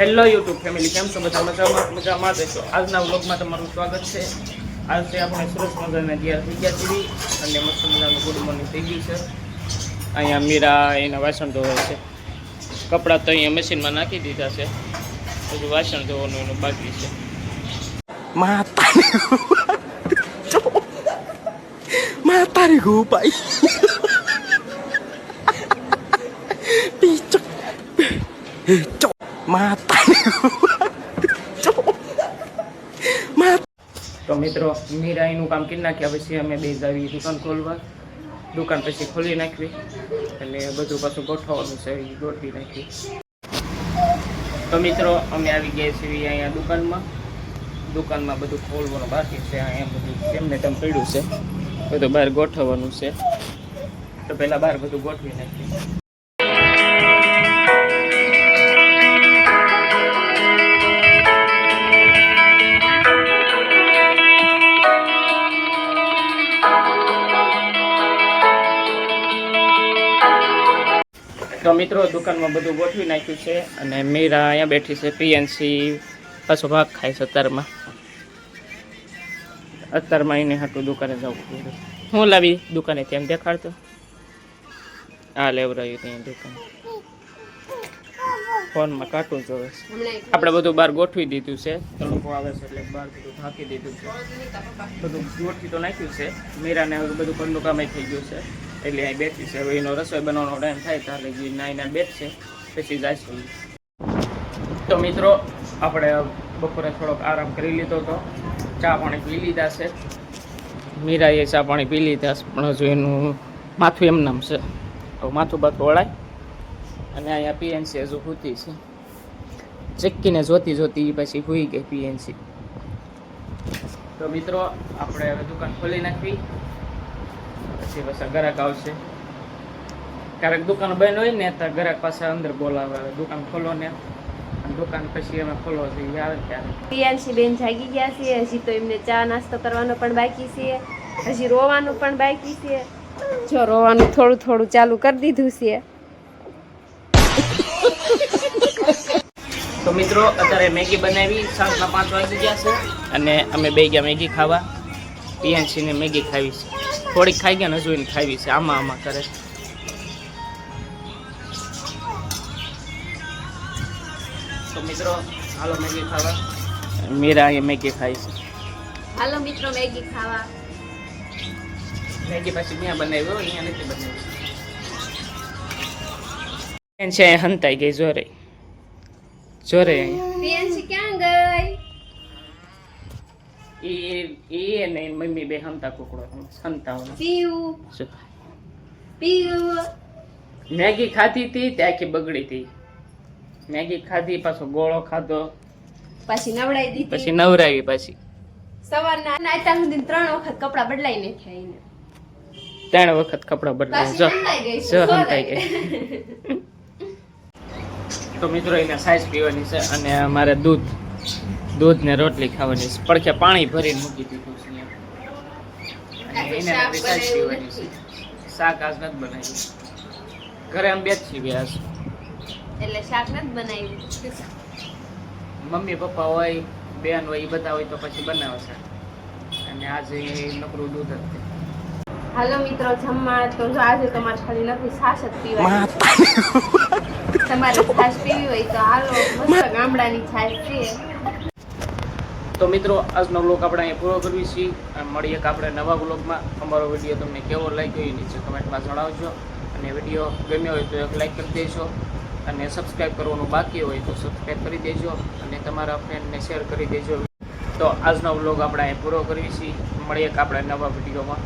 Hello YouTube family, કેમ છો બધા? મજામાં જ છો? આજના વ્લોગમાં તમારું સ્વાગત છે. આજે આપણે સરસ મજાના તૈયાર થઈ ગયા છીએ અને મસ્ત મજાનું ગુડ મોર્નિંગ થઈ ગઈ છે. અહીંયા મીરા એના વાસણ ધોવે છે. કપડાં તો અહીંયા મશીનમાં નાખી દીધા છે, બધું વાસણ ધોવાનું એનું બાકી છે. Matahari gupai. Picok. Cok. Matahari. Cok. તો મિત્રો, મીરા એનું કામ કરી નાખ્યા પછી અમે બે જાવી દુકાન ખોલવા. દુકાન પછી ખોલી નાખવી અને બધું પાછું ગોઠવવાનું છે, ગોઠવી નાખી. તો મિત્રો, અમે આવી ગયા છીએ અહીંયા દુકાનમાં બધું ખોલવાનું બાકી છે. અહીંયા બધું એમને તેમ પડ્યું છે, બધું બહાર ગોઠવવાનું છે. તો પહેલા બહાર બધું ગોઠવી નાખીએ. તો મિત્રો, દુકાનમાં બધું ગોઠવી નાખ્યું છે અને મીરા અહીંયા બેઠી છે. પીએનસી પાછો ભાગ ખાય છે અત્યારમાં એને હાટું દુકાને જવું પડ્યું. હું લાવી દુકાને તેમ દેખાડતો. આ લેવરાયું ત્યાં દુકાન ફોનમાં કાર્ટૂન જોવે છે. આપણે બધું બહાર ગોઠવી દીધું છે. તો લોકો આવે છે એટલે બહાર બધું ઢાંકી દીધું છે. બધું ગોઠવી તો નાખ્યું છે. મીરાને હવે બધું ઘરનું કામ થઈ ગયું છે એટલે અહીં બેઠી છે. હવે એનો રસોઈ બનાવવાનો ટાઈમ થાય ત્યારે નાઈને બેઠશે પછી જઈશું. તો મિત્રો, આપણે બપોરે થોડોક આરામ કરી લીધો હતો. ચા પાણી પી લીધા છે. મીરાએ ચા પાણી પી લીધા છે, પણ હજુ એનું માથું એમ નામ છે. હવે માથું બાથું વળાય અને અહીંયા પીએનસી હજુ સૂતી છે. ચક્કીને જોતી પછી સૂઈ ગઈ પીએનસી. તો મિત્રો, આપણે હવે દુકાન ખોલી નાખવી પછી ગ્રાહક આવશે. ક્યારેક દુકાન બંધ હોય ને તો ગ્રાહક પાસે અંદર બોલાવે, દુકાન ખોલો ને. દુકાન પછી અમે ખોલો છીએ આવે ત્યારે. પ્રિયાંશી બેન જાગી ગયા છે. હજી તો એમને ચા નાસ્તો કરવાનો પણ બાકી છે, હજી રોવાનું પણ બાકી છે. જો રોવાનું થોડું થોડું ચાલુ કરી દીધું છે. તો મિત્રો, અત્યારે મેગી બનાવી. સાંજના 5 વાગી ગયા છે અને અમે બે ગયા મેગી ખાવા. પીએનસીને મેગી ખાવી છે. થોડીક ખાઈ ગયા ને હજુ એને ખાવી છે. આમાં કરે. તો મિત્રો, હાલો મેગી ખાવા. મીરા અહીંયા મેગી ખાઈ છે. હાલો મિત્રો, મેગી ખાવા. મેગી પછી ત્યાં બનાવ્યો, અહીંયા નથી બનાવ્યું. છે હંતાઈ ગઈ જોરે અહીંયા. પ્રિયાંશી ક્યાં ગઈ? એ ને મમ્મી બે હંતા કુકડો હંતા પીવું. મેગી ખાધી હતી તે આખી બગડી હતી. મેગી ખાધી, પાછો ગોળો ખાધો, પછી નવડાવી દીધી, પછી નવરાવી. પછી સવારના નાતા સુધી 3 વખત કપડા બદલાઈ નાખ્યા એને. 3 વખત કપડા બદલાય. જો હંતાઈ ગઈ. તો મિત્રો, એને સાઈઝ પીવાની છે અને અમારે દૂધ ને રોટલી ખાવાની છે. પડખે પાણી ભરીને મૂકી દીધું છે અને એને સાઈઝ પીવાની છે. શાક આજ નથી બનાવ્યું. ઘરે આમ બે જ છીએ આજ, એટલે શાક નથી બનાવ્યું. મમ્મી પપ્પા હોય, બેન હોય, એ બધા હોય તો પછી બનાવે છે. અને આજે નકરું દૂધ જ છે. હાલો મિત્રો, જમવા. તો જો આજે તમારે ખાલી નકરી છાશ જ પીવાની. તમારે છાશ પીવી હોય તો હાલો, મસ્ત ગામડાની છાશ છે. તો મિત્રો, આજનો વ્લોગ આપણે અહીંયા પૂરો કરવી છીએ. મળીએ આપણે નવા વ્લોગમાં. અમારો વિડીયો તમને કેવો લાગ્યો એ નીચે કમેન્ટમાં જણાવજો. અને વિડીયો ગમ્યો હોય તો એક લાઈક કરી દેજો અને સબસ્ક્રાઈબ કરવાનું બાકી હોય તો સબસ્ક્રાઈબ કરી દેજો અને તમારા ફ્રેન્ડને શેર કરી દેજો. તો આજનો વ્લોગ આપણે અહીંયા પૂરો કરવી છીએ. મળીએ આપણે નવા વિડીયોમાં.